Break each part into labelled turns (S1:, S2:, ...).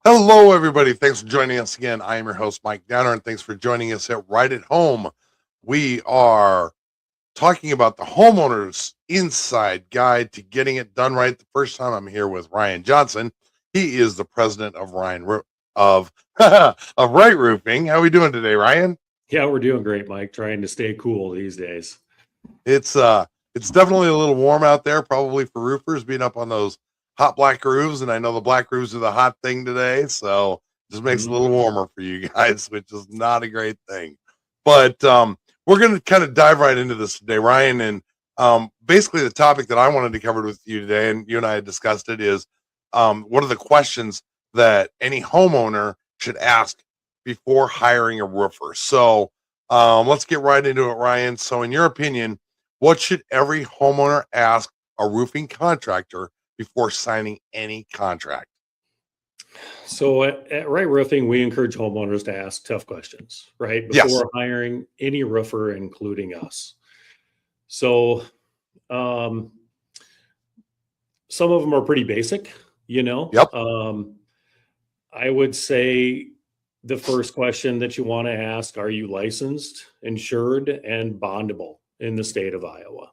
S1: Hello, everybody. Thanks for joining us again. I am your host, Mike Downer, and thanks for joining us at Right at Home. We are talking about the homeowner's inside guide to getting it done right. The first time I'm here with Ryan Johnson. He is the president of of of Right Roofing. How are we doing today, Ryan?
S2: Yeah, we're doing great, Mike. Trying to stay cool these days.
S1: It's definitely a little warm out there, probably for roofers being up on those hot black roofs, and I know the black roofs are the hot thing today, so it just makes it a little warmer for you guys, which is not a great thing. But we're going to kind of dive right into this today, Ryan, and basically the topic that I wanted to cover with you today, and you and I had discussed it, is what are the questions that any homeowner should ask before hiring a roofer? So let's get right into it, Ryan. So in your opinion, what should every homeowner ask a roofing contractor before signing any contract?
S2: So at Right Roofing, we encourage homeowners to ask tough questions, right?
S1: Yes.
S2: Before hiring any roofer, including us. So some of them are pretty basic,
S1: Yep.
S2: I would say the first question that you want to ask, are you licensed, insured, and bondable in the state of Iowa?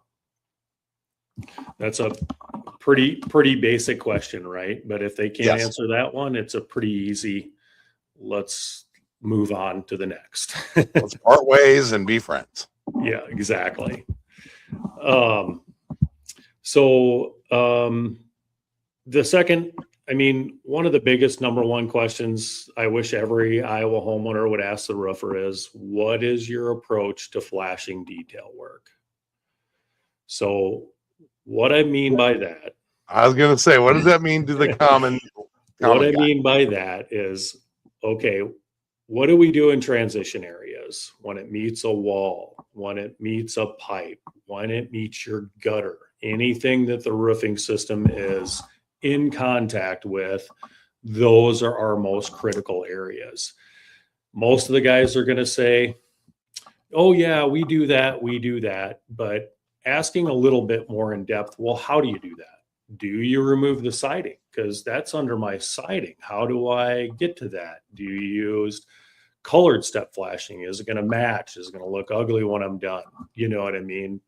S2: That's a pretty basic question, right? But if they can't
S1: Yes.
S2: answer that one, it's a pretty easy, let's move on to the next.
S1: Let's part ways and be friends.
S2: Yeah, exactly. The second, one of the biggest number one questions I wish every Iowa homeowner would ask the roofer is, what is your approach to flashing detail work? So what I mean by that,
S1: I was going to say, what does that mean to the common
S2: what I
S1: guy?
S2: mean by that is, okay, what do we do in transition areas when it meets a wall, when it meets a pipe, when it meets your gutter, anything that the roofing system is in contact with? Those are our most critical areas. Most of the guys are going to say, oh yeah, we do that. But asking a little bit more in depth, well, how do you do that? Do you remove the siding? Because that's under my siding. How do I get to that? Do you use colored step flashing? Is it going to match? Is it going to look ugly when I'm done? You know what I mean?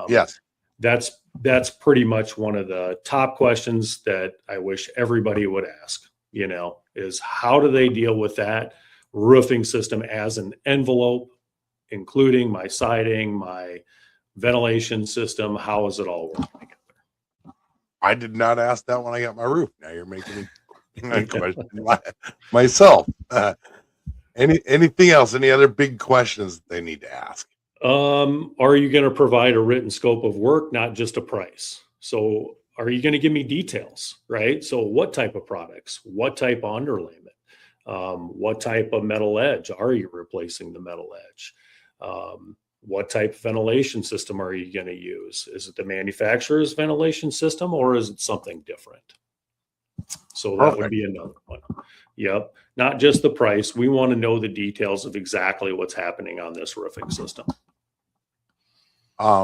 S1: Yes.
S2: That's pretty much one of the top questions that I wish everybody would ask, is how do they deal with that roofing system as an envelope, including my siding, my ventilation system? How is it all working together?
S1: I did not ask that when I got my roof. Now you're making me question myself. Anything else? Any other big questions that they need to ask?
S2: Are you going to provide a written scope of work, not just a price? So are you going to give me details, right? So what type of products, what type of underlayment, what type of metal edge are you replacing the metal edge? What type of ventilation system are you going to use? Is it the manufacturer's ventilation system or is it something different? So that would be another one. Yep. Not just the price. We want to know the details of exactly what's happening on this roofing system.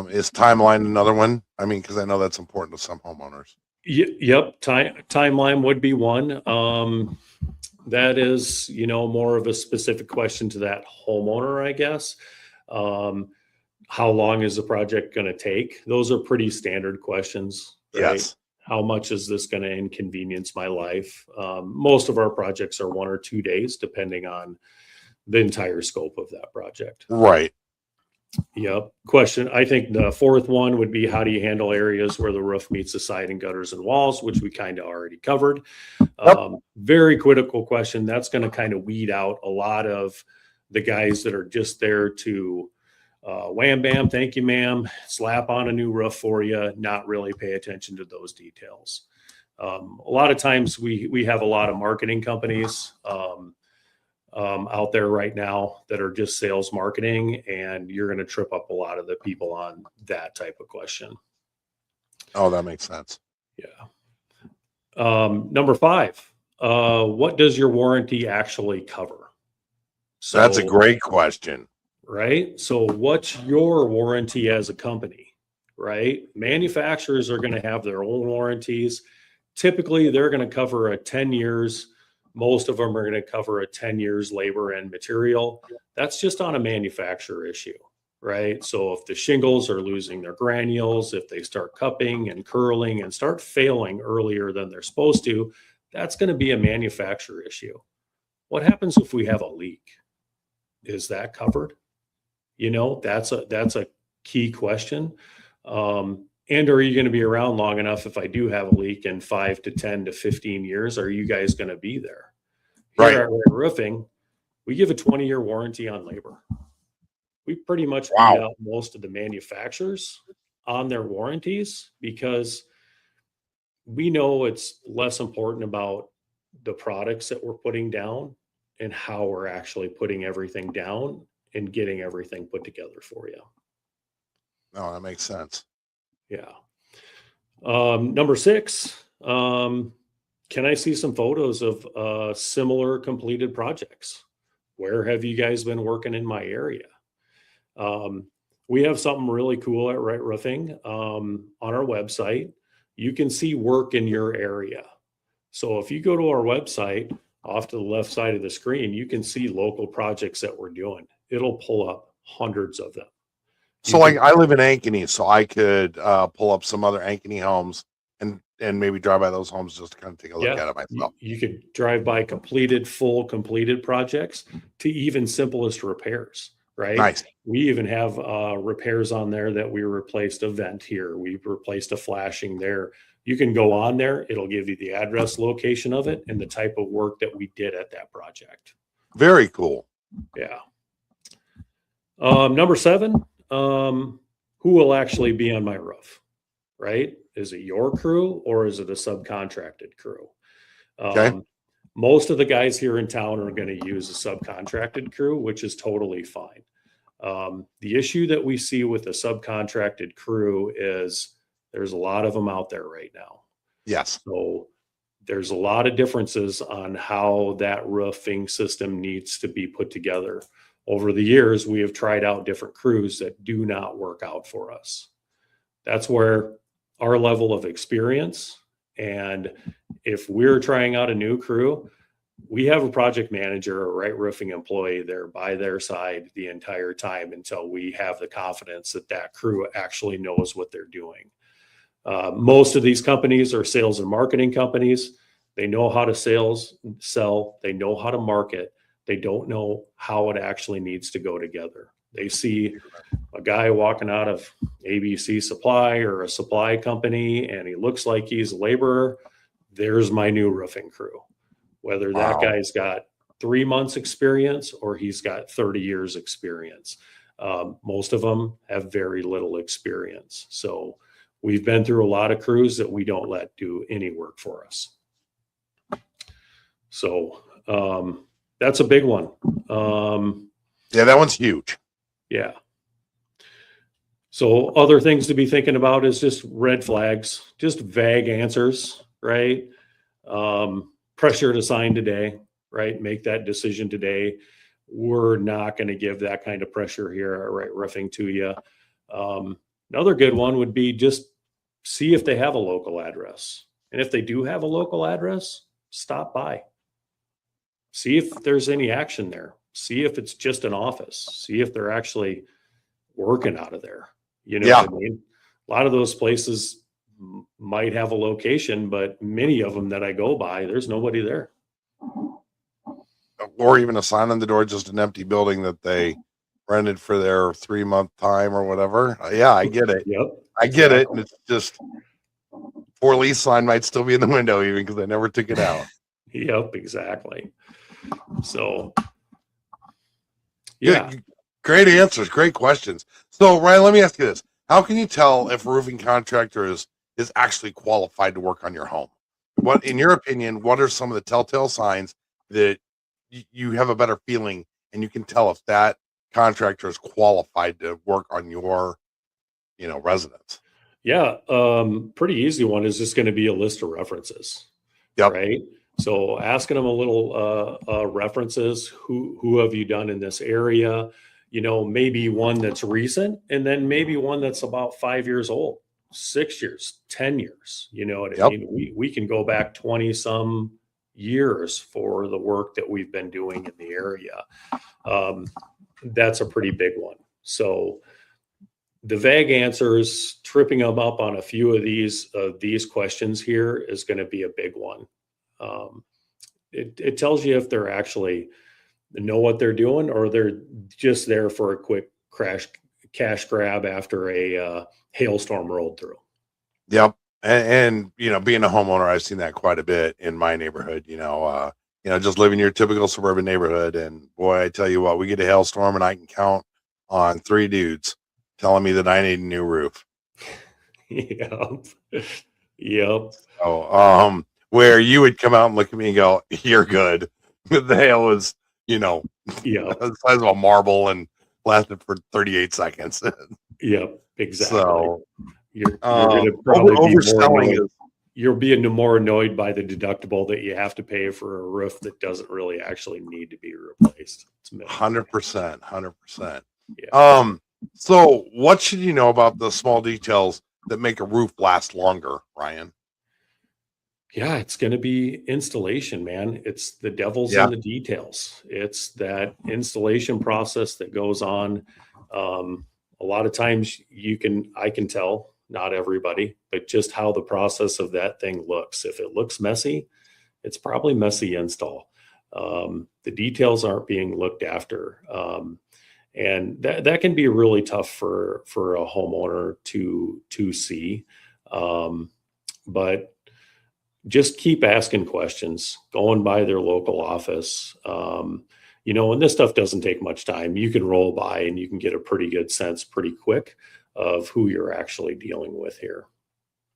S1: Is timeline another one? Because I know that's important to some homeowners.
S2: Yep. Timeline would be one. That is, more of a specific question to that homeowner, I guess. How long is the project going to take? Those are pretty standard questions, right?
S1: Yes.
S2: How much is this going to inconvenience my life? Most of our projects are 1 or 2 days, depending on the entire scope of that project.
S1: Right.
S2: Yep. Question. I think the fourth one would be, how do you handle areas where the roof meets the siding, gutters, and walls, which we kind of already covered.
S1: Yep.
S2: Very critical question. That's going to kind of weed out a lot of the guys that are just there to wham, bam, thank you, ma'am, slap on a new roof for you, not really pay attention to those details. A lot of times we have a lot of marketing companies out there right now that are just sales marketing, and you're going to trip up a lot of the people on that type of question.
S1: Oh, that makes sense.
S2: Yeah. Number 5, what does your warranty actually cover?
S1: So that's a great question.
S2: Right? So what's your warranty as a company, right? Manufacturers are going to have their own warranties. Typically, they're going to cover a 10 years Most of them are going to cover a 10 years labor and material. That's just on a manufacturer issue, right? So if the shingles are losing their granules, if they start cupping and curling and start failing earlier than they're supposed to, that's going to be a manufacturer issue. What happens if we have a leak? Is that covered? That's a key question. And are you going to be around long enough if I do have a leak in 5 to 10 to 15 years? Are you guys going to be there? Here at Right Roofing, we give a 20-year warranty on labor. We pretty much beat out most of the manufacturers on their warranties because we know it's less important about the products that we're putting down and how we're actually putting everything down and getting everything put together for you.
S1: No, that makes sense.
S2: Yeah. Number 6, can I see some photos of similar completed projects? Where have you guys been working in my area? We have something really cool at Right Roofing on our website. You can see work in your area. So if you go to our website, off to the left side of the screen, you can see local projects that we're doing. It'll pull up hundreds of them.
S1: So I live in Ankeny, so I could pull up some other Ankeny homes and maybe drive by those homes just to kind of take a look at it myself.
S2: You could drive by full completed projects to even simplest repairs, right?
S1: Nice.
S2: We even have repairs on there that we replaced a vent here. We replaced a flashing there. You can go on there. It'll give you the address, location of it, and the type of work that we did at that project.
S1: Very cool.
S2: Yeah. Number 7, who will actually be on my roof, right? Is it your crew or is it a subcontracted crew?
S1: Okay.
S2: Most of the guys here in town are going to use a subcontracted crew, which is totally fine. The issue that we see with a subcontracted crew is there's a lot of them out there right now.
S1: Yes.
S2: So there's a lot of differences on how that roofing system needs to be put together. Over the years, we have tried out different crews that do not work out for us. That's where our level of experience, and if we're trying out a new crew, we have a project manager, a Right Roofing employee there by their side the entire time until we have the confidence that that crew actually knows what they're doing. Most of these companies are sales and marketing companies. They know how to sell, they know how to market. They don't know how it actually needs to go together. They see a guy walking out of ABC Supply or a supply company and he looks like he's a laborer. There's my new roofing crew. Whether that guy's got 3 months experience or he's got 30 years experience. Most of them have very little experience. So we've been through a lot of crews that we don't let do any work for us. So that's a big one.
S1: Yeah, that one's huge.
S2: Yeah. So other things to be thinking about is just red flags, just vague answers, right? Pressure to sign today, right? Make that decision today. We're not going to give that kind of pressure here at Right Roofing to you. Another good one would be just see if they have a local address. And if they do have a local address, stop by. See if there's any action there. See if it's just an office. See if they're actually working out of there. You know what I mean? A lot of those places might have a location, but many of them that I go by, there's nobody there.
S1: Or even a sign on the door, just an empty building that they rented for their 3-month time or whatever. Yeah, I get it.
S2: Yep.
S1: I get it. And it's just for lease sign might still be in the window even because they never took it out.
S2: Yep, exactly. So, yeah.
S1: Great answers. Great questions. So, Ryan, let me ask you this. How can you tell if a roofing contractor is actually qualified to work on your home? What, in your opinion, what are some of the telltale signs that you have a better feeling and you can tell if that contractor is qualified to work on your, residence?
S2: Yeah. Pretty easy one is just going to be a list of references.
S1: Yep.
S2: Right. So asking them a little references, who have you done in this area? Maybe one that's recent and then maybe one that's about 5 years old, 6 years, 10 years. You know what I mean? We can go back 20 some years for the work that we've been doing in the area. That's a pretty big one. So the vague answers, tripping them up on a few of these questions here is going to be a big one. It tells you if they're actually know what they're doing, or they're just there for a quick cash grab after a hailstorm rolled through.
S1: Yep. And being a homeowner, I've seen that quite a bit in my neighborhood, just living your typical suburban neighborhood. And boy, I tell you what, we get a hailstorm and I can count on 3 dudes telling me that I need a new roof.
S2: Yep. Yep.
S1: So, where you would come out and look at me and go, "You're good." The hail was,
S2: Yeah.
S1: the size of a marble and lasted for 38 seconds.
S2: Yep. Exactly.
S1: So,
S2: you're going to probably
S1: overselling
S2: you'll be more annoyed by the deductible that you have to pay for a roof that doesn't really actually need to be replaced. It's
S1: 100%, 100%.
S2: Yeah.
S1: So what should you know about the small details that make a roof last longer, Ryan?
S2: Yeah, it's going to be installation, man. It's the devil's in the details. It's that installation process that goes on. A lot of times I can tell, not everybody, but just how the process of that thing looks. If it looks messy, it's probably messy install. The details aren't being looked after. And that can be really tough for a homeowner to see. But just keep asking questions, going by their local office. And this stuff doesn't take much time. You can roll by and you can get a pretty good sense pretty quick of who you're actually dealing with here.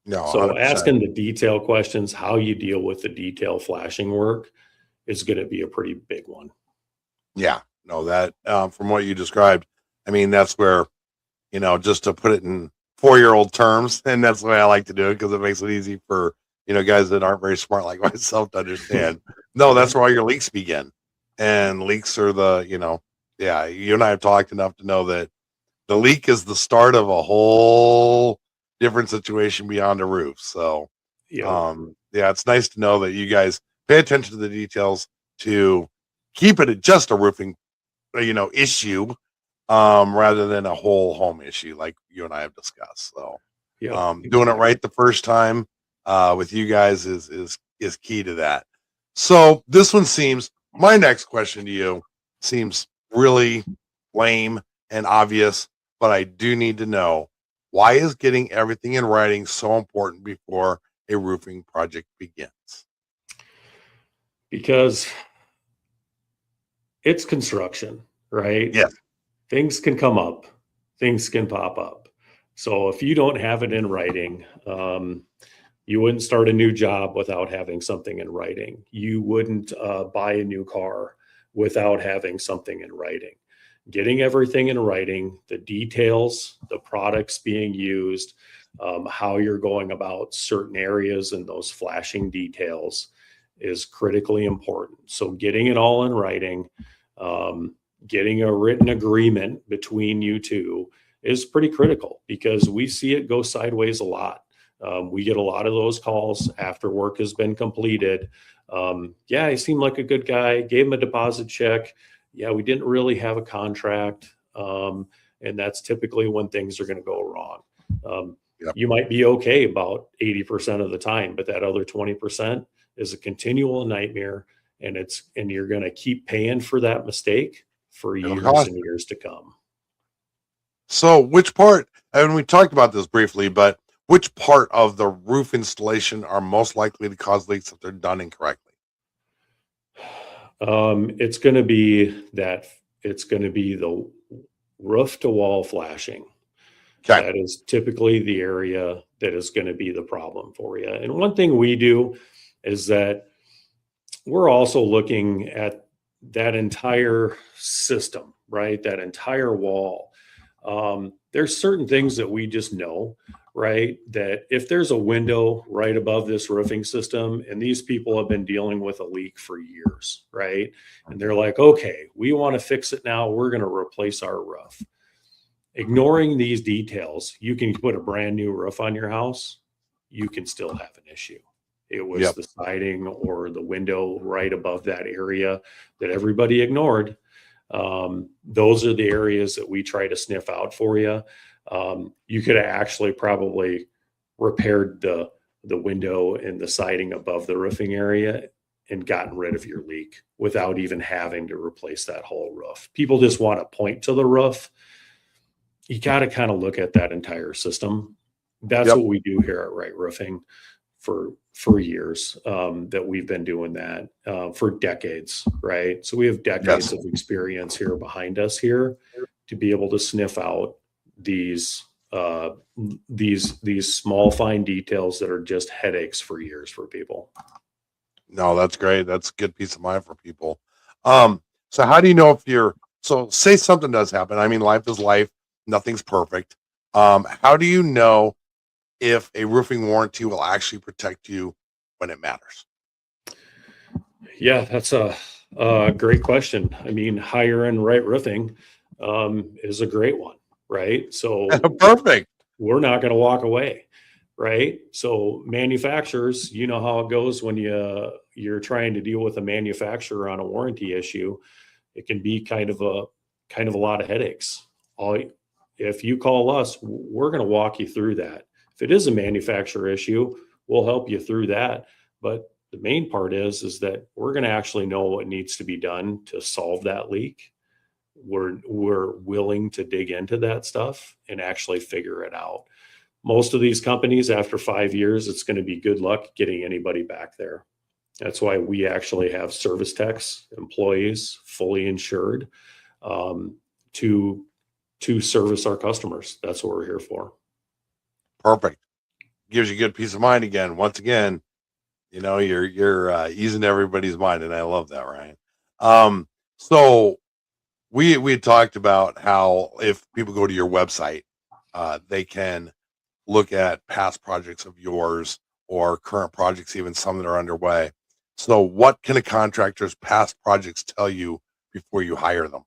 S1: No,
S2: so
S1: 100%.
S2: Asking the detail questions, how you deal with the detail flashing work is going to be a pretty big one.
S1: Yeah, no, that from what you described, I mean, that's where, just to put it in 4-year-old terms, and that's the way I like to do it because it makes it easy for, guys that aren't very smart like myself to understand. No, that's where all your leaks begin. And leaks are you and I have talked enough to know that the leak is the start of a whole different situation beyond a roof. So, it's nice to know that you guys pay attention to the details to keep it at just a roofing, issue, rather than a whole home issue like you and I have discussed. So, doing it right the first time with you guys is key to that. So this one my next question to you seems really lame and obvious, but I do need to know, why is getting everything in writing so important before a roofing project begins?
S2: Because it's construction, right?
S1: Yes.
S2: Things can come up, things can pop up. So if you don't have it in writing, you wouldn't start a new job without having something in writing. You wouldn't buy a new car without having something in writing. Getting everything in writing, the details, the products being used, how you're going about certain areas and those flashing details is critically important. So getting it all in writing, getting a written agreement between you two is pretty critical, because we see it go sideways a lot. We get a lot of those calls after work has been completed. He seemed like a good guy, gave him a deposit check. Yeah, we didn't really have a contract. And that's typically when things are going to go wrong. You might be okay about 80% of the time, but that other 20% is a continual nightmare. And you're going to keep paying for that mistake for years and years to come.
S1: So which part, and we talked about this briefly, but which part of the roof installation are most likely to cause leaks if they're done incorrectly?
S2: It's going to be the roof to wall flashing. Okay. That is typically the area that is going to be the problem for you. And one thing we do is that we're also looking at that entire system, right? That entire wall. There's certain things that we just know, right? That if there's a window right above this roofing system, and these people have been dealing with a leak for years, right? And they're like, okay, we want to fix it now. We're going to replace our roof. Ignoring these details, you can put a brand new roof on your house. You can still have an issue. It was
S1: Yep.
S2: the siding or the window right above that area that everybody ignored. Those are the areas that we try to sniff out for you. You could have actually probably repaired the window and the siding above the roofing area and gotten rid of your leak without even having to replace that whole roof. People just want to point to the roof. You got to kind of look at that entire system. That's
S1: Yep.
S2: what we do here at Right Roofing for years, that we've been doing that for decades, right? So we have decades
S1: Yes.
S2: of experience here behind us here to be able to sniff out these small fine details that are just headaches for years for people.
S1: No, that's great. That's a good peace of mind for people. So how do you know if so say something does happen? I mean, life is life. Nothing's perfect. How do you know if a roofing warranty will actually protect you when it matters?
S2: Yeah, that's a great question. I mean, higher end Right Roofing is a great one, right? So
S1: Perfect.
S2: we're not going to walk away, right? So manufacturers, you know how it goes when you're trying to deal with a manufacturer on a warranty issue. It can be kind of a lot of headaches. If you call us, we're going to walk you through that. If it is a manufacturer issue, we'll help you through that. But the main part is that we're going to actually know what needs to be done to solve that leak. We're willing to dig into that stuff and actually figure it out. Most of these companies, after 5 years, it's going to be good luck getting anybody back there. That's why we actually have service techs, employees, fully insured, to service our customers. That's what we're here for.
S1: Perfect. Gives you good peace of mind again. Once again, you're easing everybody's mind, and I love that, Ryan. So we had talked about how if people go to your website, they can look at past projects of yours or current projects, even some that are underway. So what can a contractor's past projects tell you before you hire them?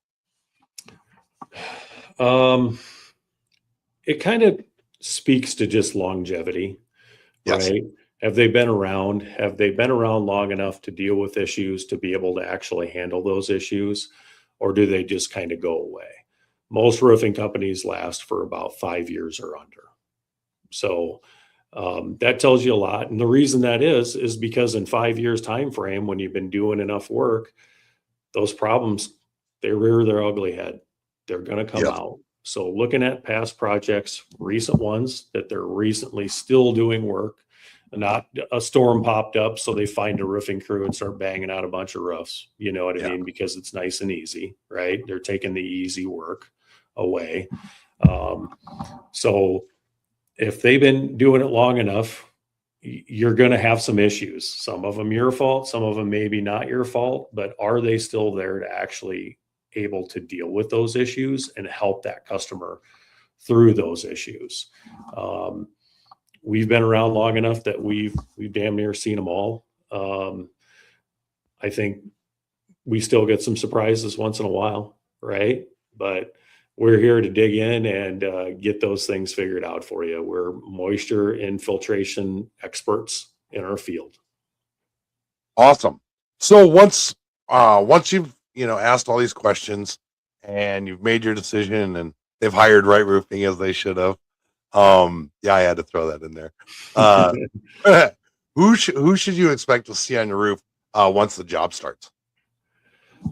S2: It kind of speaks to just longevity,
S1: Yes.
S2: right? Have they been around? Have they been around long enough to deal with issues, to be able to actually handle those issues? Or do they just kind of go away? Most roofing companies last for about 5 years or under. So that tells you a lot. And the reason that is because in 5 years time frame, when you've been doing enough work, those problems, they rear their ugly head. They're going to come
S1: Yes.
S2: out. So looking at past projects, recent ones that they're recently still doing work, not a storm popped up, so they find a roofing crew and start banging out a bunch of roofs. You know what I
S1: Yeah.
S2: mean? Because it's nice and easy, right? They're taking the easy work away. So if they've been doing it long enough, you're going to have some issues. Some of them your fault, some of them maybe not your fault, but are they still there to actually able to deal with those issues and help that customer through those issues? We've been around long enough that we've damn near seen them all. I think we still get some surprises once in a while, right? But we're here to dig in and get those things figured out for you. We're moisture infiltration experts in our field.
S1: Awesome. So once you've asked all these questions and you've made your decision and they've hired Right Roofing as they should have. Yeah, I had to throw that in there. Uh who should you expect to see on your roof once the job starts?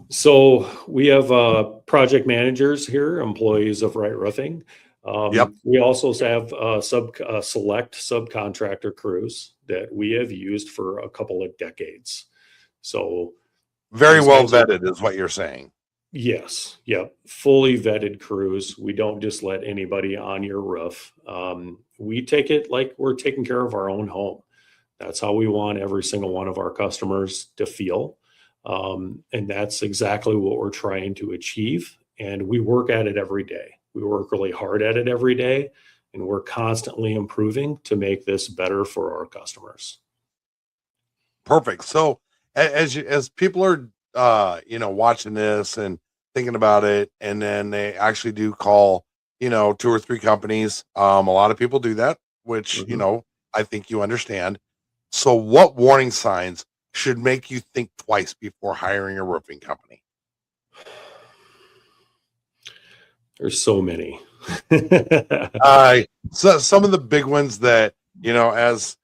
S2: So we have project managers here, employees of Right Roofing.
S1: Yep.
S2: We also have select subcontractor crews that we have used for a couple of decades. So
S1: Very
S2: these
S1: well
S2: guys are,
S1: vetted is what you're saying.
S2: yes, yep, fully vetted crews. We don't just let anybody on your roof. We take it like we're taking care of our own home. That's how we want every single one of our customers to feel. And that's exactly what we're trying to achieve. And we work at it every day. We work really hard at it every day. And we're constantly improving to make this better for our customers.
S1: Perfect. So as people are watching this and thinking about it, and then they actually do call, two or three companies. A lot of people do that, which,
S2: Mhm.
S1: I think you understand. So what warning signs should make you think twice before hiring a roofing company?
S2: There's so many.
S1: So some of the big ones that, as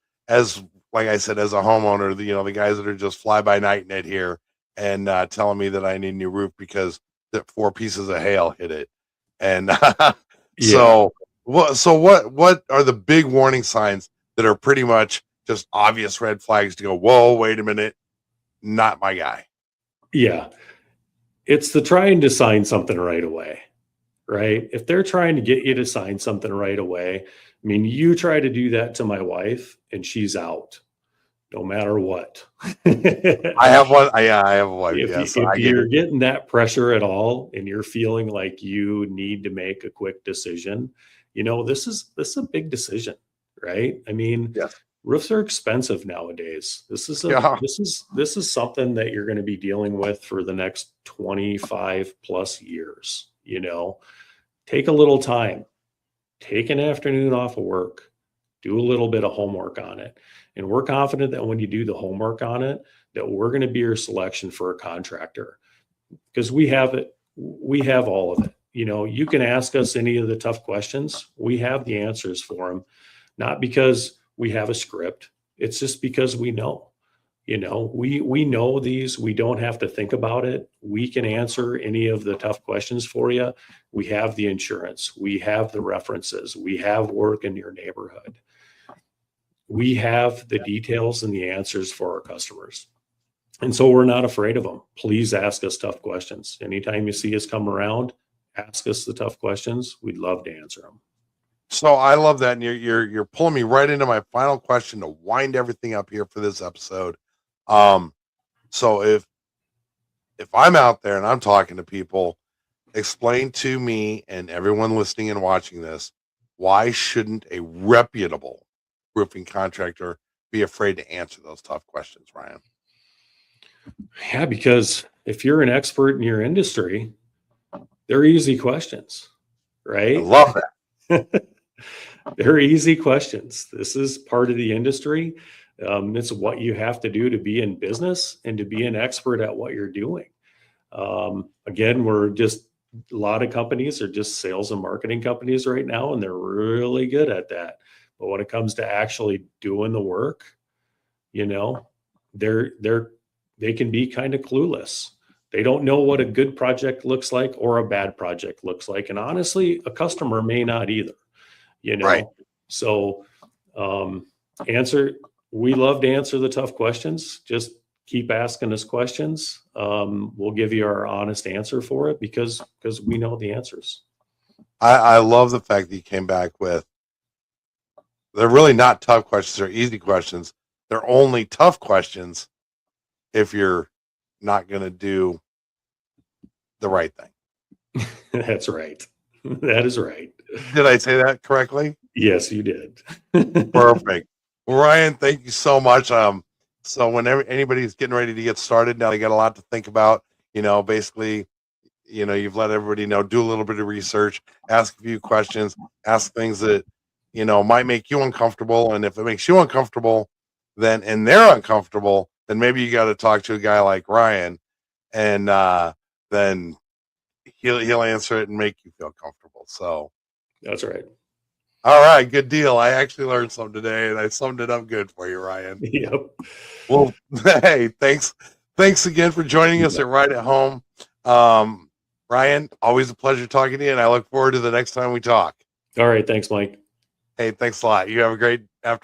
S1: like I said, as a homeowner, the guys that are just fly by night net here and telling me that I need a new roof because that 4 pieces of hail hit it. And
S2: Yeah.
S1: what are the big warning signs that are pretty much just obvious red flags to go, whoa, wait a minute, not my guy.
S2: Yeah. It's the trying to sign something right away, right? If they're trying to get you to sign something right away, I mean, you try to do that to my wife and she's out no matter what.
S1: I have one. Yeah, I have a wife.
S2: If,
S1: Yes,
S2: if
S1: I get
S2: you're
S1: it.
S2: getting that pressure at all and you're feeling like you need to make a quick decision, this is a big decision, right? I mean,
S1: Yes.
S2: roofs are expensive nowadays.
S1: Yeah.
S2: This is something that you're going to be dealing with for the next 25 plus years. Take a little time, take an afternoon off of work, do a little bit of homework on it. And we're confident that when you do the homework on it, that we're going to be your selection for a contractor because we have it. We have all of it. You can ask us any of the tough questions. We have the answers for them, not because we have a script. It's just because we know. We know these. We don't have to think about it. We can answer any of the tough questions for you. We have the insurance. We have the references. We have work in your neighborhood. We have the details and the answers for our customers. And so we're not afraid of them. Please ask us tough questions. Anytime you see us come around, ask us the tough questions. We'd love to answer them.
S1: So I love that, and you're pulling me right into my final question to wind everything up here for this episode. So if I'm out there and I'm talking to people, explain to me and everyone listening and watching this, why shouldn't a reputable roofing contractor be afraid to answer those tough questions, Ryan?
S2: Yeah, because if you're an expert in your industry, they're easy questions,
S1: I
S2: right?
S1: love that.
S2: They're easy questions. This is part of the industry. It's what you have to do to be in business and to be an expert at what you're doing. Again, a lot of companies are just sales and marketing companies right now, and they're really good at that. But when it comes to actually doing the work, they can be kind of clueless. They don't know what a good project looks like or a bad project looks like. And honestly, a customer may not either,
S1: Right.
S2: So we love to answer the tough questions. Just keep asking us questions. We'll give you our honest answer for it because we know the answers.
S1: I love the fact that you came back with, they're really not tough questions. They're easy questions. They're only tough questions if you're not going to do the right thing.
S2: That's right. That is right.
S1: Did I say that correctly?
S2: Yes, you did.
S1: Perfect. Well, Ryan, thank you so much. So whenever anybody's getting ready to get started, now they got a lot to think about. Basically, you've let everybody know, do a little bit of research, ask a few questions, ask things that, might make you uncomfortable. And if it makes you uncomfortable, and they're uncomfortable, then maybe you got to talk to a guy like Ryan, and then he'll answer it and make you feel comfortable. So
S2: That's right.
S1: all right, good deal. I actually learned something today, and I summed it up good for you, Ryan.
S2: Yep.
S1: Well, hey, thanks again for joining us at Right at Home. Ryan, always a pleasure talking to you, and I look forward to the next time we talk.
S2: All right. Thanks, Mike.
S1: Hey, thanks a lot. You have a great afternoon.